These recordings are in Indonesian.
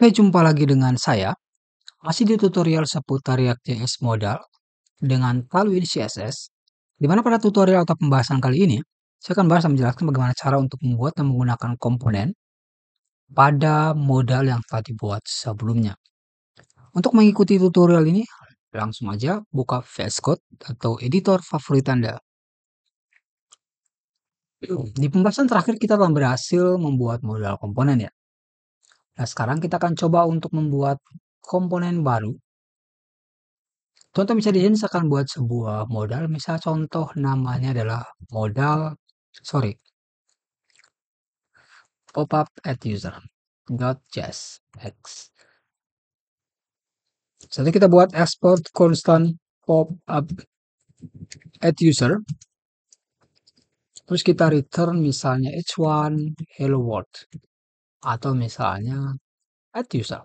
Oke, jumpa lagi dengan saya. Masih di tutorial seputar React.js modal dengan Tailwind CSS. Di mana pada tutorial atau pembahasan kali ini, saya akan bahas dan menjelaskan bagaimana cara untuk membuat dan menggunakan komponen pada modal yang telah dibuat sebelumnya. Untuk mengikuti tutorial ini, langsung aja buka VS Code atau editor favorit Anda. Di pembahasan terakhir kita telah berhasil membuat modal komponen ya. Nah, sekarang kita akan coba untuk membuat komponen baru. Contoh bisa di sini saya akan buat sebuah modal, misal contoh namanya adalah modal, sorry, pop-up at user dot .jsx. Jadi kita buat export constant pop-up at user, terus kita return misalnya h1 hello world atau misalnya at user.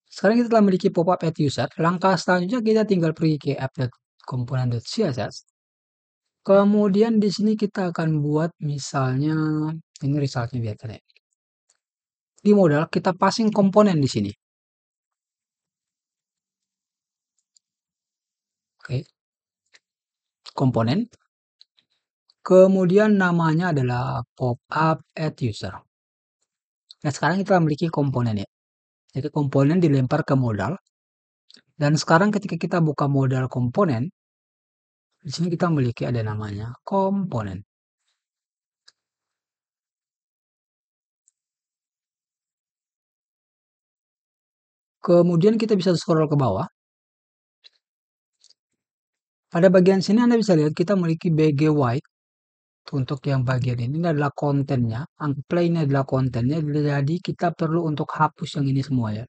Sekarang kita telah memiliki pop-up at user. Langkah selanjutnya kita tinggal pergi ke app.component.css. Kemudian di sini kita akan buat misalnya ini resultnya biar keren. Di modal kita passing komponen di sini. Oke. Komponen. Kemudian namanya adalah pop-up at user. Nah, sekarang kita memiliki komponen ya. Jadi komponen dilempar ke modal. Dan sekarang ketika kita buka modal komponen, di sini kita memiliki ada namanya komponen. Kemudian kita bisa scroll ke bawah. Pada bagian sini Anda bisa lihat kita memiliki BG white. Untuk yang bagian ini adalah kontennya. Anggaplah ini adalah kontennya. Jadi kita perlu untuk hapus yang ini semua ya.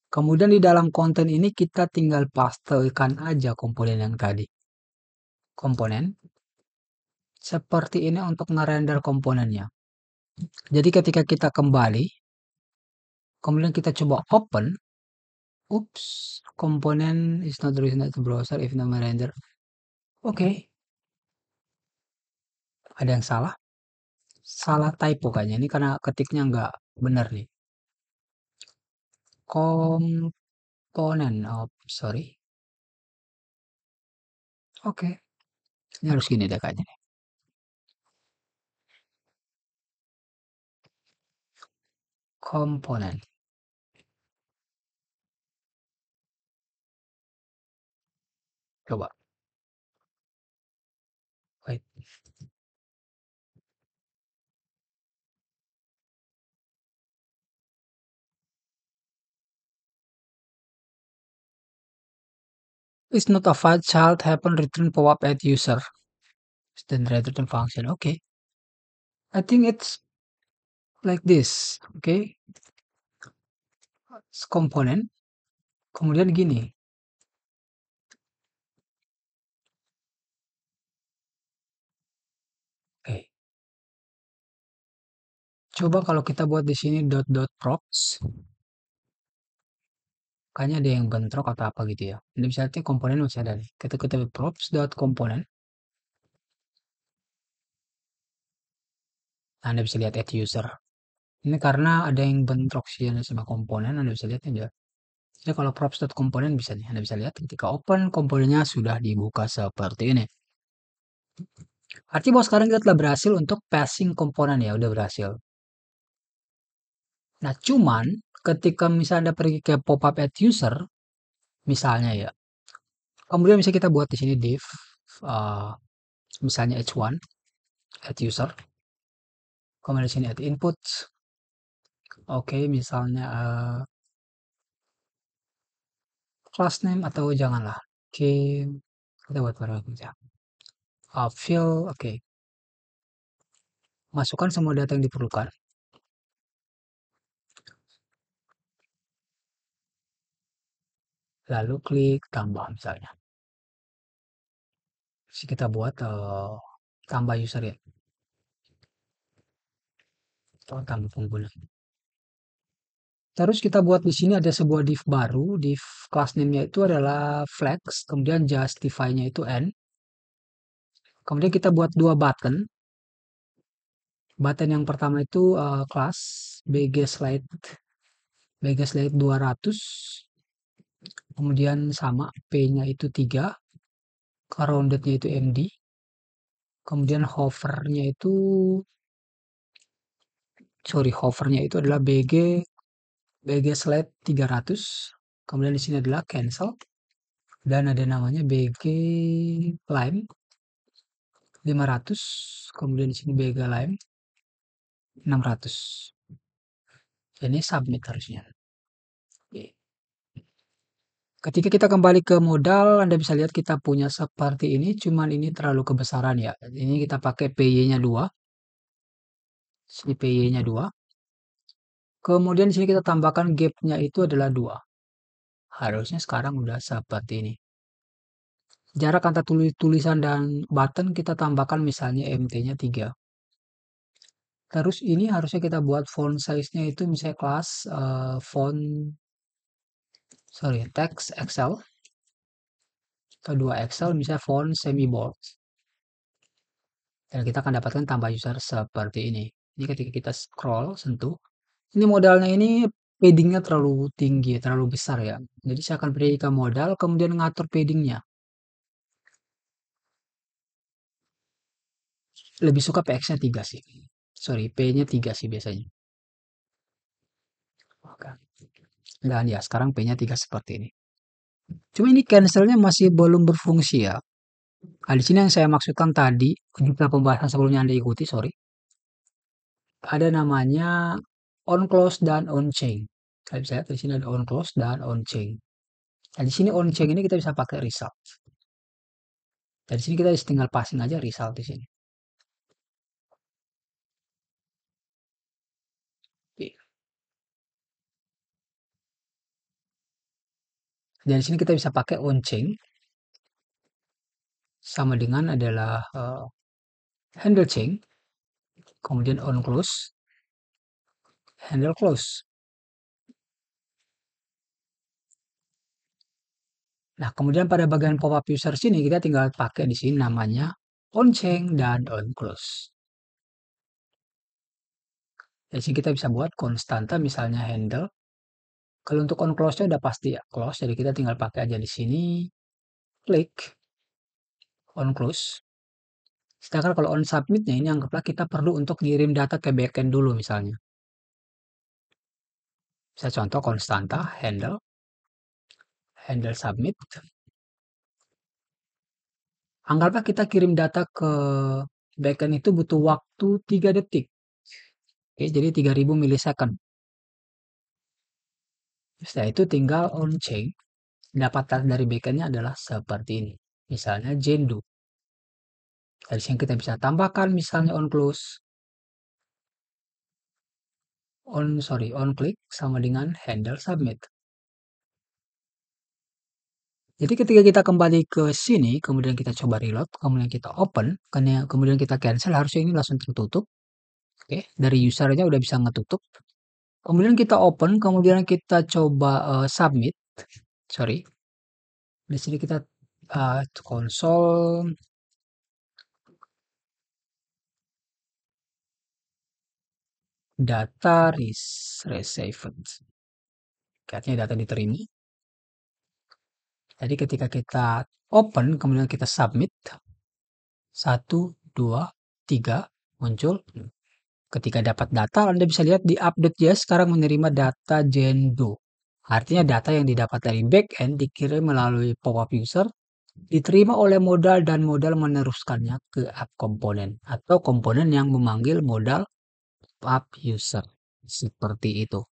Kemudian di dalam konten ini kita tinggal pastekan aja komponen yang tadi. Komponen. Seperti ini untuk ngerender komponennya. Jadi ketika kita kembali, kemudian kita coba open. Oops, komponen is not recent to browser if not render. Oke. Ada yang salah? Salah typo kayaknya. Ini karena ketiknya nggak benar nih. Komponen. Oh, sorry. Oke. Ini harus gini deh kayaknya. Komponen. Coba. Wait. It's not a file child happen return pop-up at user. Then return function. Okay. I think it's like this. Okay. Komponen. Kemudian gini. Oke. Coba kalau kita buat di sini .props. Kayaknya ada yang bentrok atau apa gitu ya. Anda bisa lihat komponen masih ada nih. Kita props.component. Anda bisa lihat at user. Ini karena ada yang bentrok sih sama komponen. Anda bisa lihat aja. Jadi kalau props.component bisa nih. Anda bisa lihat ketika open komponennya sudah dibuka seperti ini. Artinya bahwa sekarang kita telah berhasil untuk passing komponen ya. Udah berhasil. Nah cuman ketika misalnya Anda pergi ke pop-up at user. Misalnya ya. Kemudian bisa kita buat di sini div. Misalnya h1 at user. Kemudian di sini at input. Oke, misalnya class name atau janganlah. Oke, kita buat variabel aja. Fill, oke. Masukkan semua data yang diperlukan. Lalu klik tambah misalnya. Terus kita buat tambah user ya. Atau tambah pengguna. Terus kita buat di sini ada sebuah div baru, div class name-nya itu adalah flex, kemudian justify-nya itu n. Kemudian kita buat dua button. Button yang pertama itu kelas BG Slide 200, kemudian sama P-nya itu 3, rounded-nya itu MD, kemudian hovernya itu adalah BG Slide 300, kemudian di sini adalah cancel, dan ada namanya BG Lime 500, kemudian di sini BG Lime 600. Ini submit harusnya. Oke. Ketika kita kembali ke modal, Anda bisa lihat kita punya seperti ini, cuman ini terlalu kebesaran ya. Ini kita pakai PY-nya 2. Sini PY-nya 2. Kemudian di sini kita tambahkan gap-nya itu adalah 2. Harusnya sekarang udah seperti ini. Jarak antara tulisan dan button kita tambahkan misalnya MT-nya 3. Terus ini harusnya kita buat font size-nya itu misalnya kelas text Excel atau 2 Excel misalnya font semi bold. Dan kita akan dapatkan tambah user seperti ini. Ini ketika kita scroll, sentuh. Ini modalnya ini paddingnya terlalu tinggi, terlalu besar ya. Jadi saya akan pergi ke modal, kemudian ngatur paddingnya. Lebih suka PX-nya 3 sih. Sorry, P-nya 3 sih biasanya. Oke. Dan ya, sekarang P-nya 3 seperti ini. Cuma ini cancelnya masih belum berfungsi ya. Nah, di sini yang saya maksudkan tadi, jika pembahasan sebelumnya Anda ikuti, sorry. Ada namanya on close dan on chain. Kalian bisa lihat di sini ada on close dan on chain. Nah, di sini on chain ini kita bisa pakai result. Dan di sini kita tinggal passing aja result di sini. Oke. Dan di sini kita bisa pakai on chain sama dengan adalah handle chain, kemudian on close, handle close. Nah, kemudian pada bagian pop-up user sini kita tinggal pakai di sini namanya on chain dan on close. Di sini kita bisa buat konstanta misalnya handle. Kalau untuk on close-nya udah pasti ya close, jadi kita tinggal pakai aja di sini klik on close. Sedangkan kalau on submit-nya ini anggaplah kita perlu untuk ngirim data ke backend dulu misalnya. Bisa contoh konstanta handle submit. Anggaplah kita kirim data ke backend itu butuh waktu 3 detik. Oke, jadi 3000 milisecond. Setelah itu tinggal on chain. Dapatan dari backendnya adalah seperti ini. Misalnya Jendo. Dari sini kita bisa tambahkan misalnya on close, on click sama dengan handle submit. Jadi ketika kita kembali ke sini, kemudian kita coba reload, kemudian kita open, kemudian kita cancel, harusnya ini langsung tertutup. Oke, dari usernya udah bisa ngetutup. Kemudian kita open, kemudian kita coba submit. Sorry, di sini kita console data received. Artinya data diterima. Jadi ketika kita open, kemudian kita submit, 1, 2, 3 muncul. Ketika dapat data, Anda bisa lihat di update.js sekarang menerima data Jendo. Artinya data yang didapat dari backend dikirim melalui pop-up user, diterima oleh modal dan modal meneruskannya ke app komponen atau komponen yang memanggil modal pop-up user. Seperti itu.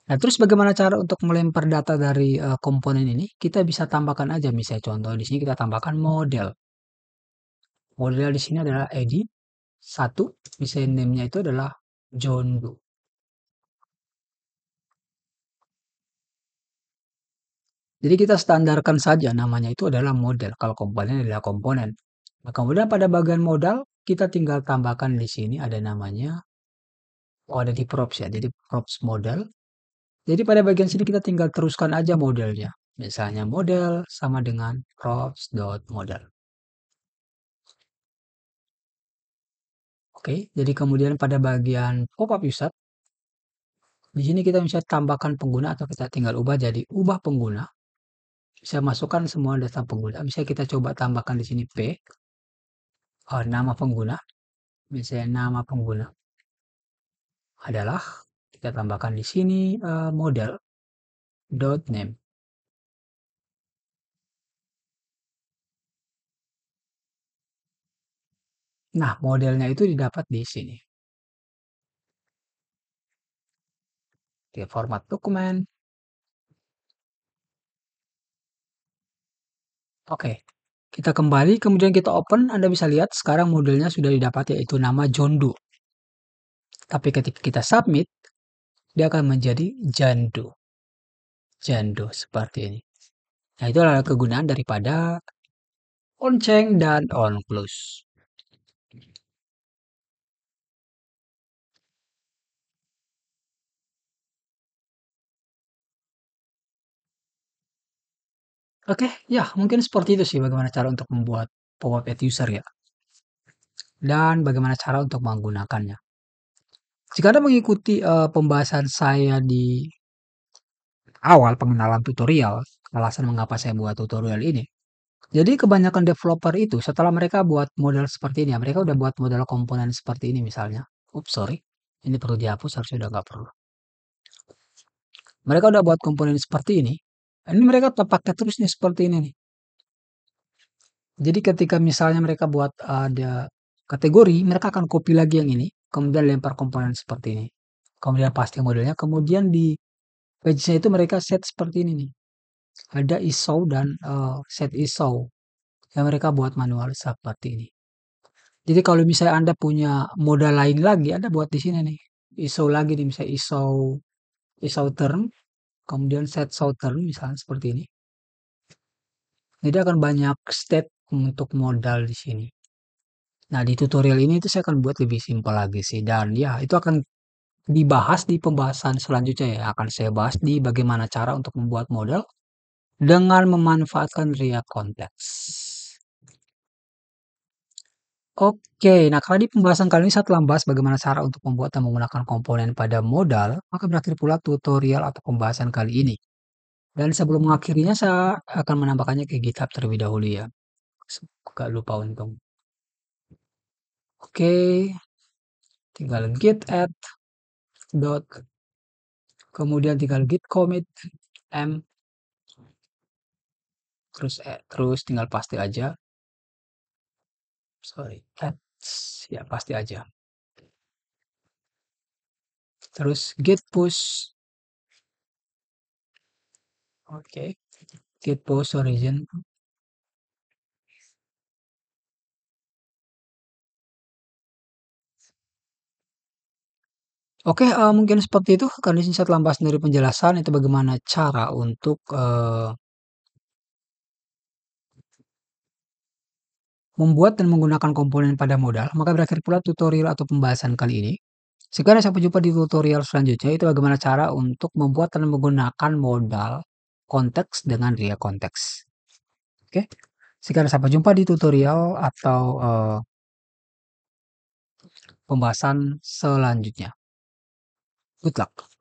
Nah, terus bagaimana cara untuk melempar data dari komponen ini? Kita bisa tambahkan aja misalnya contoh di sini kita tambahkan model. Model di sini adalah edit 1, misalnya name-nya itu adalah John Doe. Jadi kita standarkan saja namanya itu adalah model. Kalau komponen adalah komponen. Nah, kemudian pada bagian modal kita tinggal tambahkan di sini ada namanya, ada di props ya. Jadi props model. Jadi pada bagian sini kita tinggal teruskan aja modelnya. Misalnya model sama dengan props.model. Oke, jadi kemudian pada bagian pop-up user, di sini kita bisa tambahkan pengguna atau kita tinggal ubah jadi ubah pengguna. Bisa masukkan semua data pengguna. Bisa kita coba tambahkan di sini nama pengguna. Misalnya nama pengguna adalah kita tambahkan di sini model dot name. Nah, modelnya itu didapat di sini. Di format dokumen. Oke. Kita kembali, kemudian kita open. Anda bisa lihat sekarang modelnya sudah didapat yaitu nama John Doe. Tapi ketika kita submit, dia akan menjadi Jandu. Jandu seperti ini. Nah, itu adalah kegunaan daripada on-change dan on-close. Oke, ya mungkin seperti itu sih bagaimana cara untuk membuat pop-up ad user ya. Dan bagaimana cara untuk menggunakannya. Jika Anda mengikuti pembahasan saya di awal pengenalan tutorial, alasan mengapa saya buat tutorial ini. Jadi kebanyakan developer itu setelah mereka buat model seperti ini ya, mereka udah buat model komponen seperti ini misalnya. Ups, sorry. Ini perlu dihapus, harusnya udah nggak perlu. Mereka udah buat komponen seperti ini. Ini mereka tetap pakai terus nih seperti ini nih. Jadi ketika misalnya mereka buat ada kategori, mereka akan copy lagi yang ini, kemudian lempar komponen seperti ini. Kemudian pasti modelnya, kemudian di page-nya itu mereka set seperti ini nih. Ada ISO dan set ISO yang mereka buat manual seperti ini. Jadi kalau misalnya Anda punya modal lain lagi, Anda buat di sini nih. ISO lagi nih, misalnya ISO term, kemudian set southern misalnya seperti ini. Jadi akan banyak step untuk modal di sini. Nah, di tutorial ini itu saya akan buat lebih simpel lagi sih. Dan ya, itu akan dibahas di pembahasan selanjutnya ya. Akan saya bahas di bagaimana cara untuk membuat model dengan memanfaatkan React Context. Oke, nah karena di pembahasan kali ini saya telah membahas bagaimana cara untuk membuat dan menggunakan komponen pada modal, maka berakhir pula tutorial atau pembahasan kali ini. Dan sebelum mengakhirinya, saya akan menambahkannya ke GitHub terlebih dahulu ya. Gak lupa untung. Oke, tinggal git add dot, kemudian tinggal git commit m, terus tinggal paste aja. Sorry, add, ya pasti aja. Terus git push, oke, git push origin. Oke, mungkin seperti itu. Karena di sini saya telah bahas sendiri penjelasan itu bagaimana cara untuk membuat dan menggunakan komponen pada modal. Maka berakhir pula tutorial atau pembahasan kali ini. Sekarang sampai jumpa di tutorial selanjutnya. Itu bagaimana cara untuk membuat dan menggunakan modal konteks dengan React konteks. Oke, sekarang sampai jumpa di tutorial atau pembahasan selanjutnya. Good luck.